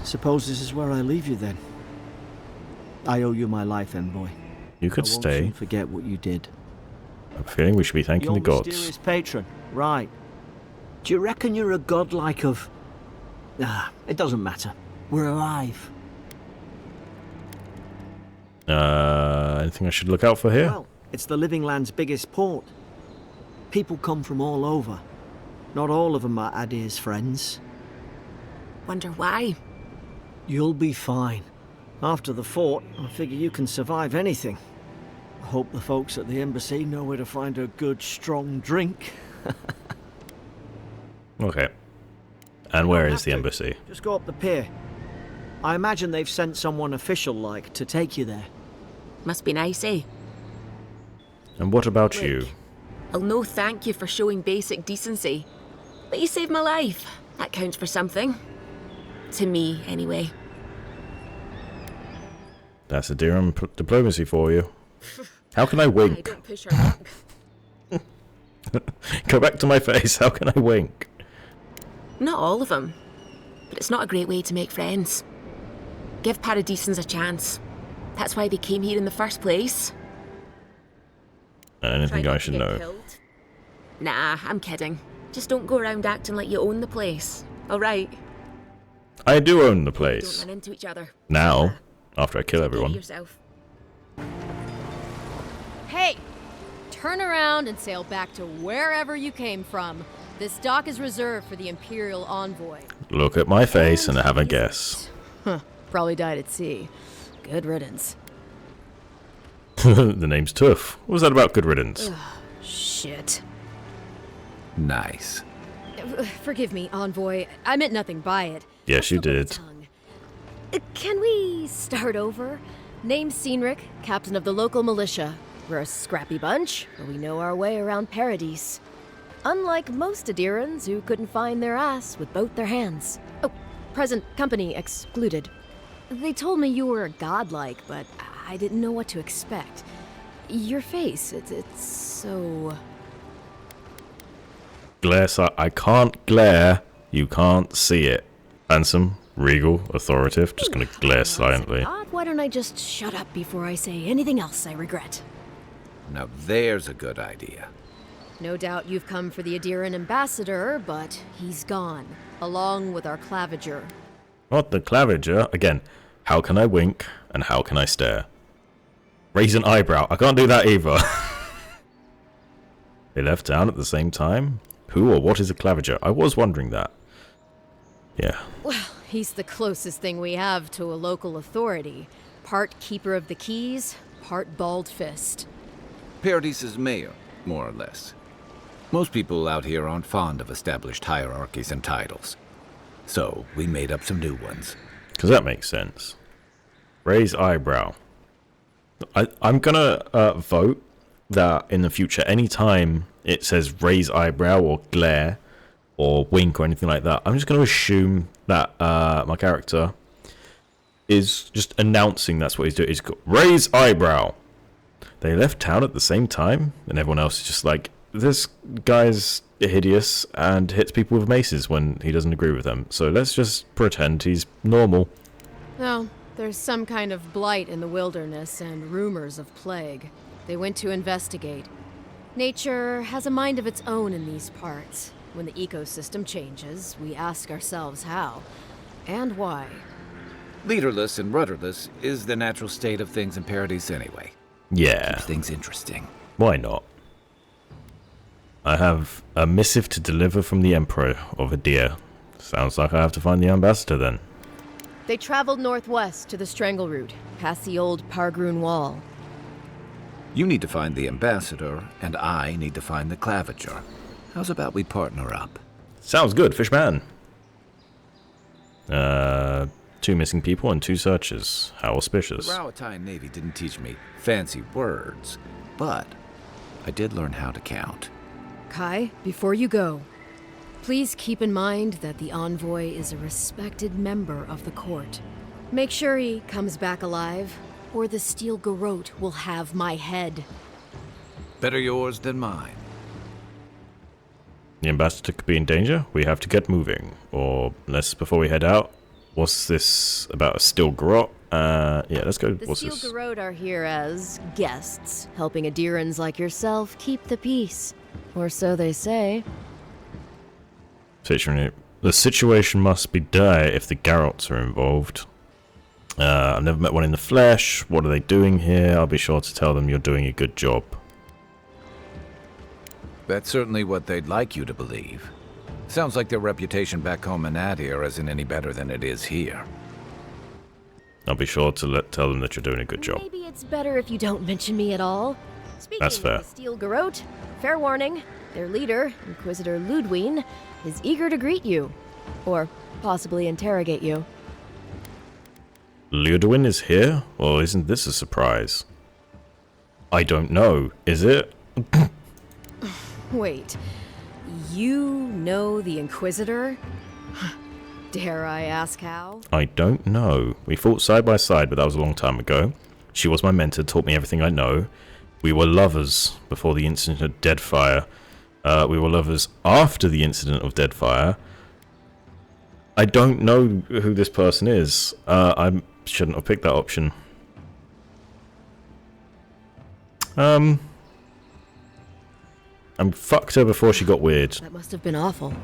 Suppose this is where I leave you then. I owe you my life, envoy. You could stay. I won't forget what you did. I'm feeling we should be thanking the gods. Mysterious patron, right. Do you reckon you're a god like of... it doesn't matter. We're alive. Anything I should look out for here? Well, it's the Living Land's biggest port. People come from all over. Not all of them are Adir's friends. Wonder why? You'll be fine. After the fort, I figure you can survive anything. I hope the folks at the embassy know where to find a good, strong drink. Okay. And where is the embassy? Just go up the pier. I imagine they've sent someone official-like to take you there. Must be nice, eh? And what about Look, you? I'll no thank you for showing basic decency. But you saved my life. That counts for something. To me, anyway. That's a dirham diplomacy for you. How can I wink? Don't push her luck. Go back to my face. How can I wink? Not all of them. But it's not a great way to make friends. Give Paradisans a chance. That's why they came here in the first place. Anything I should know? Killed. Nah, I'm kidding. Just don't go around acting like you own the place. Alright? I do own the Don't place. run into each other. Now, after I kill Take care of everyone. yourself. Hey! Turn around and sail back to wherever you came from. This dock is reserved for the Imperial Envoy. Look at my face and have a guess. Huh. Probably died at sea. Good riddance. The name's Tuff. What was that about good riddance? Shit. Nice. Forgive me, Envoy. I meant nothing by it. Yes, you did. Tongue. Can we start over? Name's Cynric, captain of the local militia. We're a scrappy bunch, but we know our way around Paradise. Unlike most Adirans who couldn't find their ass with both their hands. Oh, present company excluded. They told me you were godlike, but I didn't know what to expect. Your face, it's so... Glare, I can't glare. You can't see it. Handsome, regal, authoritative. Just gonna glare silently. Why don't I just shut up before I say anything else I regret? Now there's a good idea. No doubt you've come for the Adiran ambassador, but he's gone, along with our claviger. What the claviger? Again, how can I wink and how can I stare? Raise an eyebrow. I can't do that either. They left town at the same time? Who or what is a claviger? I was wondering that. Yeah. Well, he's the closest thing we have to a local authority. Part keeper of the keys, part bald fist. Paradise's mayor, more or less. Most people out here aren't fond of established hierarchies and titles. So, we made up some new ones. Because that makes sense. Raise eyebrow. I'm gonna vote that in the future, anytime it says raise eyebrow or glare or wink or anything like that, I'm just gonna assume that my character is just announcing that's what he's doing. He's got raise eyebrow. They left town at the same time, and everyone else is just like, this guy's hideous and hits people with maces when he doesn't agree with them. So let's just pretend he's normal. No, there's some kind of blight in the wilderness and rumors of plague. They went to investigate. Nature has a mind of its own in these parts. When the ecosystem changes, we ask ourselves how and why. Leaderless and rudderless is the natural state of things in Paradise anyway. Yeah. Keeps things interesting. Why not? I have a missive to deliver from the Emperor of Adir. Sounds like I have to find the ambassador then. They traveled northwest to the Strangle Route, past the old Pargroon Wall. You need to find the ambassador, and I need to find the claviger. How's about we partner up? Sounds good, Fishman. 2 missing people and 2 searches. How auspicious. The Rawatine Navy didn't teach me fancy words, but I did learn how to count. Kai, before you go, please keep in mind that the envoy is a respected member of the court. Make sure he comes back alive, or the Steel Garrote will have my head. Better yours than mine. The ambassador could be in danger. We have to get moving. Or, unless before we head out, What's this about a steel grot? Yeah, let's go. The What's Steel this? Garrote are here as guests, helping Adirans like yourself keep the peace. Or so they say. The situation must be dire if the Garrots are involved. I've never met one in the flesh. What are they doing here? I'll be sure to tell them you're doing a good job. That's certainly what they'd like you to believe. Sounds like their reputation back home in Adir isn't any better than it is here. I'll be sure to tell them that you're doing a good job. Maybe it's better if you don't mention me at all. Speaking That's fair. of the Steel Garrote, fair warning, their leader, Inquisitor Ludwine, is eager to greet you. Or possibly interrogate you. Ludwin is here? Well, isn't this a surprise? I don't know. Is it? Wait, you know the Inquisitor? Dare I ask how? I don't know. We fought side by side, but that was a long time ago. She was my mentor, taught me everything I know. We were lovers before the incident of Deadfire. We were lovers after the incident of Deadfire. I don't know who this person is. I shouldn't have picked that option. I fucked her before she got weird. That must have been awful.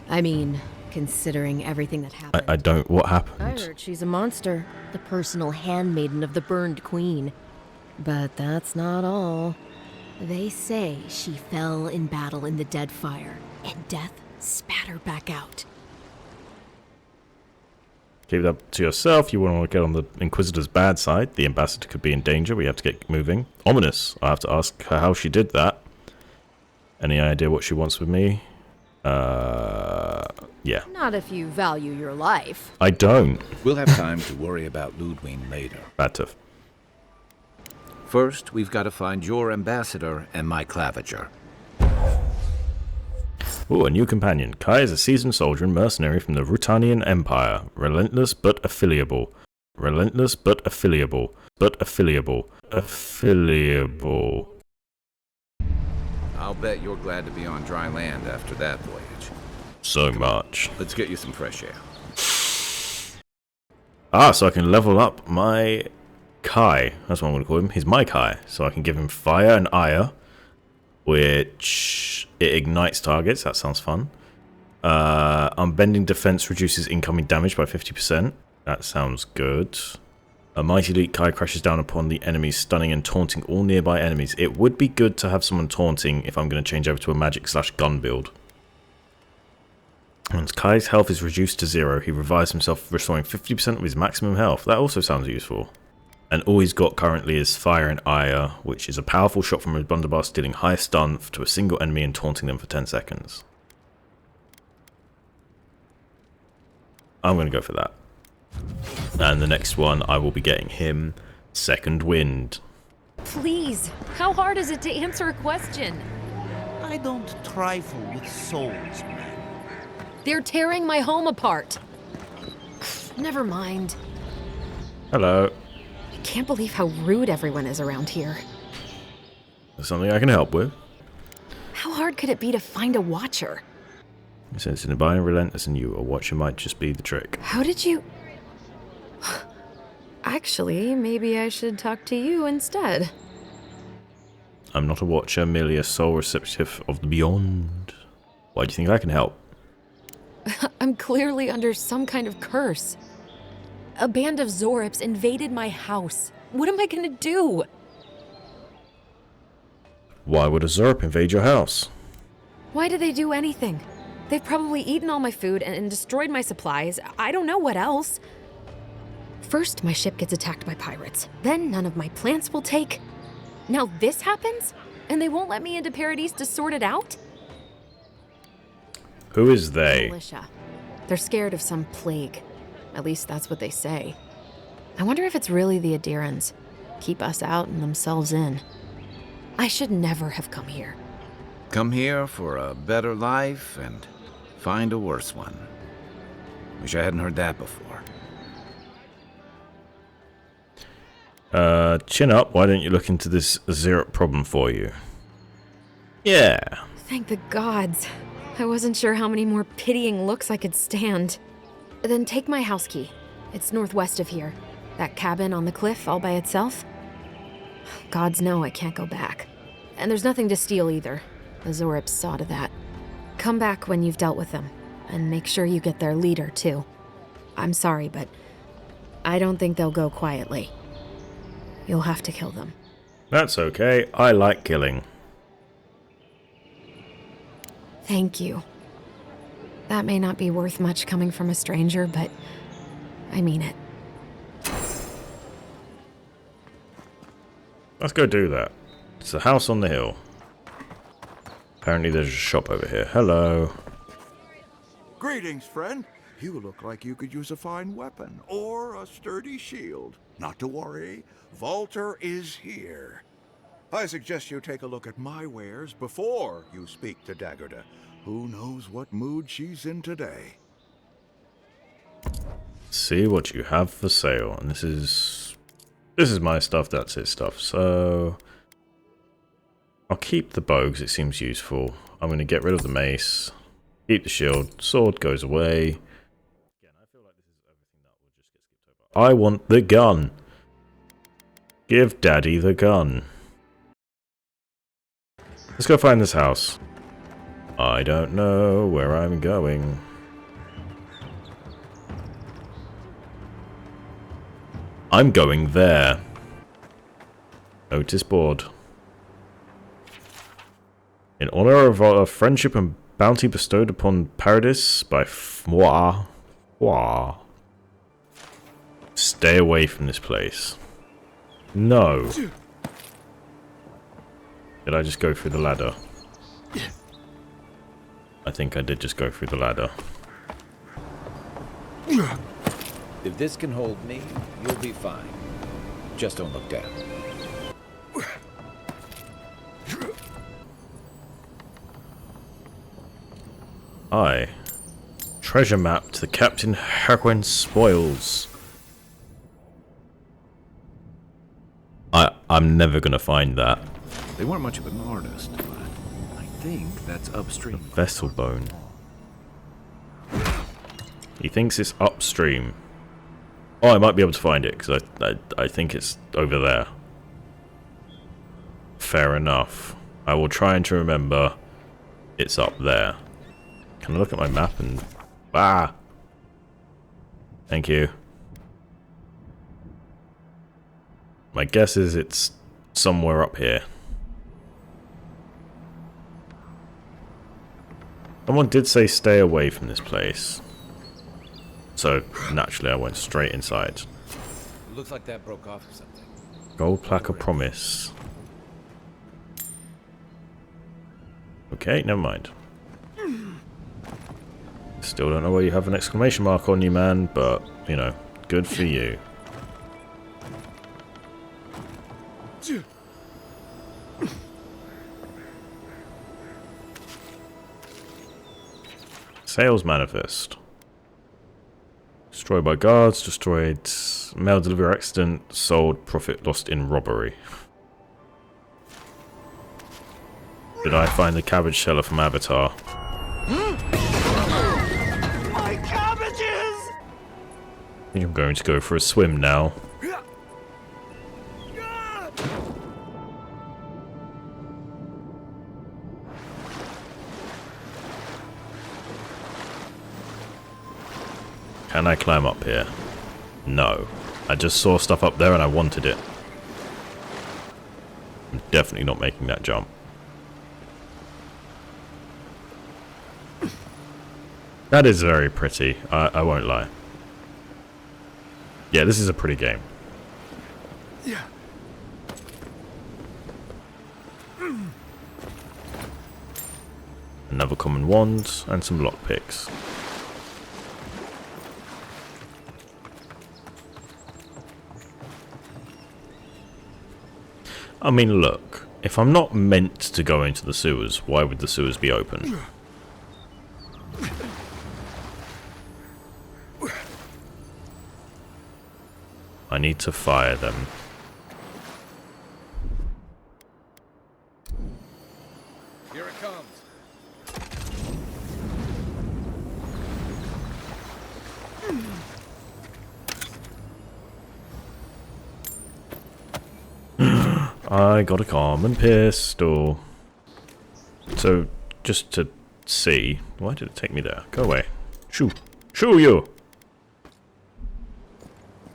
I mean, considering everything that happened. I don't... What I happened? heard she's a monster. The personal handmaiden of the burned queen. But that's not all. They say she fell in battle in the Deadfire, and death spat her back out. Keep it up to yourself. You want to get on the Inquisitor's bad side. The ambassador could be in danger. We have to get moving. Ominous. I have to ask her how she did that. Any idea what she wants with me? Yeah. Not if you value your life. I don't. We'll have time to worry about Ludwine later. Bad tough. First, we've got to find your ambassador and my claviger. Ooh, a new companion. Kai is a seasoned soldier and mercenary from the Rutanian Empire. Relentless but affiliable. Relentless but affiliable. But affiliable. Affiliable. I'll bet you're glad to be on dry land after that voyage. So much. Let's get you some fresh air. Ah, so I can level up my Kai. That's what I'm going to call him. He's my Kai. So I can give him fire and ire, which it ignites targets. That sounds fun. Unbending defense reduces incoming damage by 50%. That sounds good. A mighty elite Kai crashes down upon the enemies, stunning and taunting all nearby enemies. It would be good to have someone taunting if I'm going to change over to a magic/gun build. Once Kai's health is reduced to 0, he revives himself, restoring 50% of his maximum health. That also sounds useful. And all he's got currently is Fire and Ire, which is a powerful shot from his blunderbuss, dealing high stun to a single enemy and taunting them for 10 seconds. I'm going to go for that. And the next one, I will be getting him Second Wind. Please, how hard is it to answer a question? I don't trifle with souls, man. They're tearing my home apart. Never mind. Hello. I can't believe how rude everyone is around here. There's something I can help with. How hard could it be to find a watcher? Since in a relentless and you, a watcher might just be the trick. How did you... Actually, maybe I should talk to you instead. I'm not a watcher, merely a soul receptive of the beyond. Why do you think I can help? I'm clearly under some kind of curse. A band of Zorips invaded my house. What am I gonna do? Why would a Zerp invade your house? Why did they do anything? They've probably eaten all my food and destroyed my supplies. I don't know what else. First, my ship gets attacked by pirates. Then none of my plants will take. Now this happens? And they won't let me into Paradise to sort it out? Who is they? Militia. They're scared of some plague. At least that's what they say. I wonder if it's really the Adirans. Keep us out and themselves in. I should never have come here. Come here for a better life and find a worse one. Wish I hadn't heard that before. Chin up. Why don't you look into this Zerp problem for you? Yeah. Thank the gods. I wasn't sure how many more pitying looks I could stand. Then take my house key. It's northwest of here. That cabin on the cliff all by itself. Gods know I can't go back. And there's nothing to steal either. The Zorips saw to that. Come back when you've dealt with them, and make sure you get their leader, too. I'm sorry, but I don't think they'll go quietly. You'll have to kill them. That's okay. I like killing. Thank you. That may not be worth much coming from a stranger, but I mean it. Let's go do that. It's a house on the hill. Apparently there's a shop over here. Hello. Greetings, friend. You look like you could use a fine weapon or a sturdy shield. Not to worry, Volter is here. I suggest you take a look at my wares before you speak to Daggerda. Who knows what mood she's in today? See what you have for sale. And this is my stuff, that's his stuff. So I'll keep the bow because it seems useful. I'm going to get rid of the mace. Keep the shield. Sword goes away. Again, I feel like this is everything that will just get skipped over. I want the gun. Give Daddy the gun. Let's go find this house. I don't know where I'm going. I'm going there. Notice board. In honor of our friendship and bounty bestowed upon Paradis by moi. Stay away from this place. No. Did I just go through the ladder? I think I did just go through the ladder. If this can hold me, you'll be fine. Just don't look down. Aye. Treasure map to the Captain Harquin spoils. I'm never gonna find that. They weren't much of an artist, but I think that's upstream. Vessel bone. He thinks it's upstream. Oh, I might be able to find it because I think it's over there. Fair enough. I will try and to remember it's up there. Can I look at my map and... Ah! Thank you. My guess is it's somewhere up here. Someone did say stay away from this place. So, naturally I went straight inside. Looks like that broke off or something. Gold plaque of promise. Okay, never mind. Still don't know why you have an exclamation mark on you, man, but, you know, good for you. Sales manifest. Destroyed by guards, destroyed mail delivery accident, sold, profit lost in robbery. Did I find the cabbage seller from Avatar? My cabbages! I think I'm going to go for a swim now. Can I climb up here? No. I just saw stuff up there and I wanted it. I'm definitely not making that jump. That is very pretty. I won't lie. Yeah, this is a pretty game. Yeah. Another common wand and some lockpicks. I mean, look, if I'm not meant to go into the sewers, why would the sewers be open? I need to fire them. Here it comes. I got a common pistol. So, just to see... Why did it take me there? Go away. Shoo. Shoo you!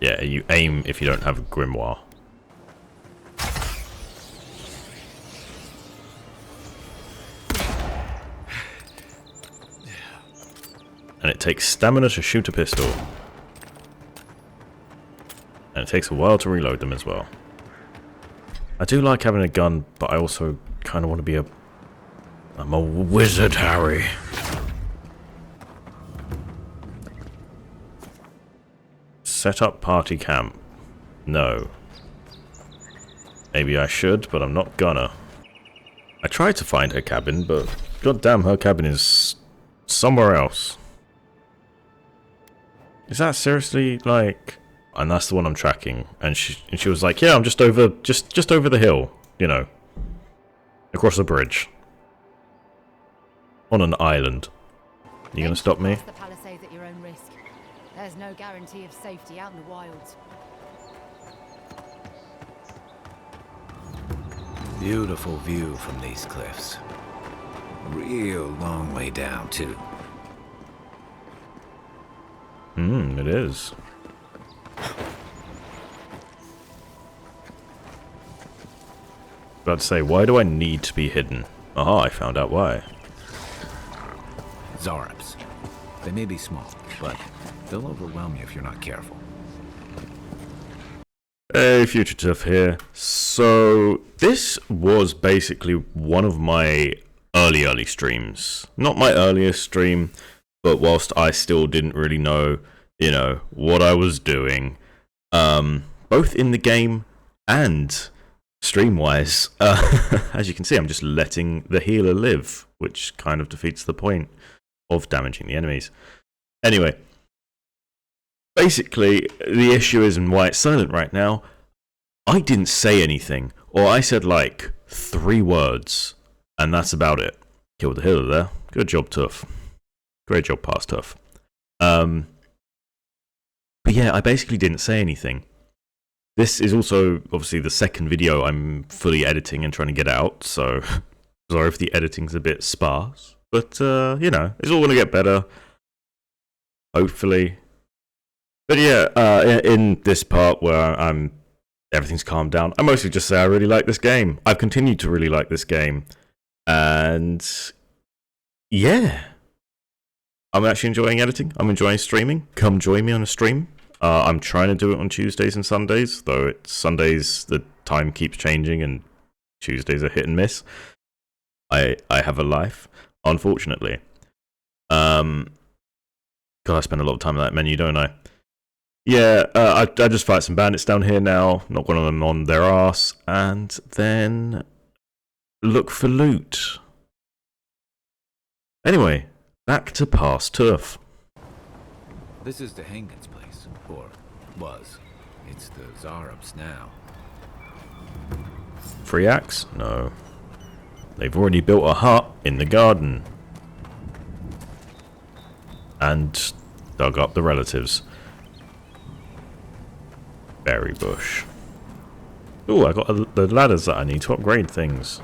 Yeah, you aim if you don't have a grimoire. And it takes stamina to shoot a pistol. And it takes a while to reload them as well. I do like having a gun, but I also kind of want to be a... I'm a wizard, Harry. Set up party camp. No. Maybe I should, but I'm not gonna. I tried to find her cabin, but goddamn, her cabin is somewhere else. Is that seriously, like... And that's the one I'm tracking. And she was like, yeah, I'm just over the hill, you know. Across the bridge. On an island. You gonna stop me? The Palisades at your own risk. There's no guarantee of safety out in the wilds. Beautiful view from these cliffs. Real long way down, too. It is. About to say, why do I need to be hidden? Aha, I found out why. Zarops. They may be small, but they'll overwhelm you if you're not careful. Hey, fugitive here. So, this was basically one of my early streams. Not my earliest stream, but whilst I still didn't really know, you know, what I was doing, both in the game and stream-wise. As you can see, I'm just letting the healer live, which kind of defeats the point of damaging the enemies. Anyway, basically, the issue is, and why it's silent right now, I didn't say anything, or I said like 3 words, and that's about it. Killed the healer there. Good job, Tough. Great job, past Tough. But yeah, I basically didn't say anything. This is also, obviously, the second video I'm fully editing and trying to get out, so sorry if the editing's a bit sparse. But, you know, it's all going to get better. Hopefully. But yeah, in this part where everything's calmed down, I mostly just say I really like this game. I've continued to really like this game. And yeah. I'm actually enjoying editing. I'm enjoying streaming. Come join me on a stream. I'm trying to do it on Tuesdays and Sundays, though it's Sundays the time keeps changing and Tuesdays are hit and miss. I have a life, unfortunately. God, I spend a lot of time on that menu, don't I? Yeah, I just fight some bandits down here now, knock one of them on their ass, and then look for loot. Anyway, back to past turf. This is the Hengen's place, or was. It's the Zarops now. Free axe? No. They've already built a hut in the garden. And dug up the relatives. Berry bush. Ooh, I got the ladders that I need to upgrade things.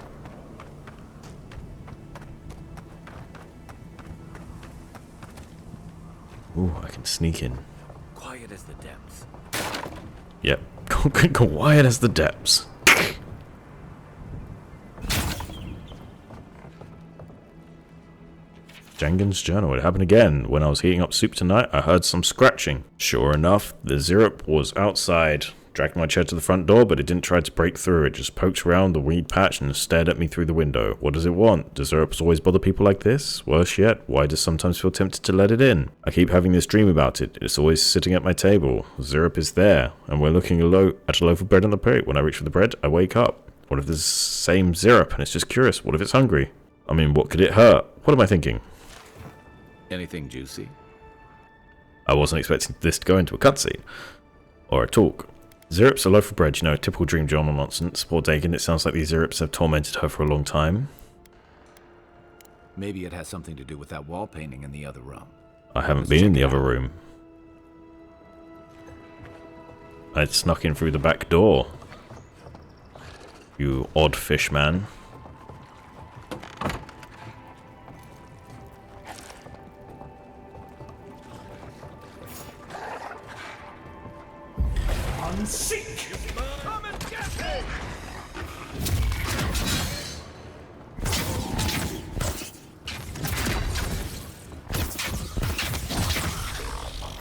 Ooh, I can sneak in. Quiet as the depths. Yep, quiet as the depths. Jengen's journal. It happened again. When I was heating up soup tonight, I heard some scratching. Sure enough, the Zirp was outside. Dragged my chair to the front door, but it didn't try to break through. It just poked around the weed patch and stared at me through the window. What does it want? Does Zirps always bother people like this? Worse yet, why does sometimes feel tempted to let it in? I keep having this dream about it. It's always sitting at my table. Zirp is there, and we're looking at a loaf of bread on the plate. When I reach for the bread, I wake up. What if this is the same Zirp and it's just curious? What if it's hungry? I mean, what could it hurt? What am I thinking? Anything juicy? I wasn't expecting this to go into a cutscene. Or a talk. Zirps, a loaf of bread, you know, typical dream journal nonsense. Poor Dagon, it sounds like these Zirps have tormented her for a long time. Maybe it has something to do with that wall painting in the other room. I haven't been in the other room. I snuck in through the back door. You odd fish man.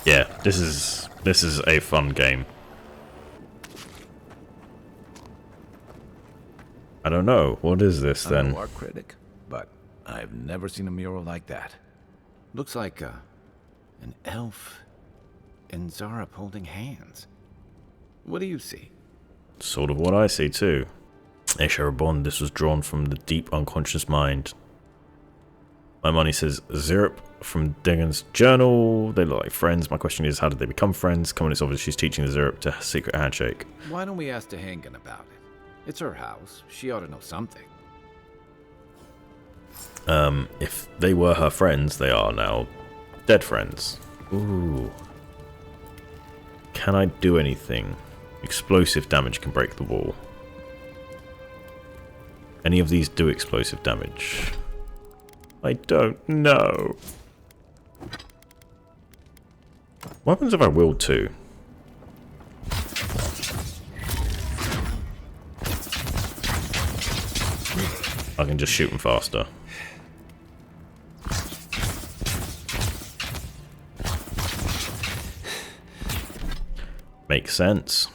Yeah, this is a fun game. I don't know. What is this I'm then? no art critic, but I've never seen a mural like that. Looks like an elf and Zarep holding hands. What do you see? Sort of what I see too. Esharabon, this was drawn from the deep unconscious mind. My money says Zirp from Dingan's journal. They look like friends. My question is, how did they become friends? Come on, it's obvious she's teaching the Zirp to secret handshake. Why don't we ask Tehangan about it? It's her house. She ought to know something. If they were her friends, they are now dead friends. Ooh. Can I do anything? Explosive damage can break the wall. Any of these do explosive damage? I don't know. What happens if I will to? I can just shoot them faster. Makes sense.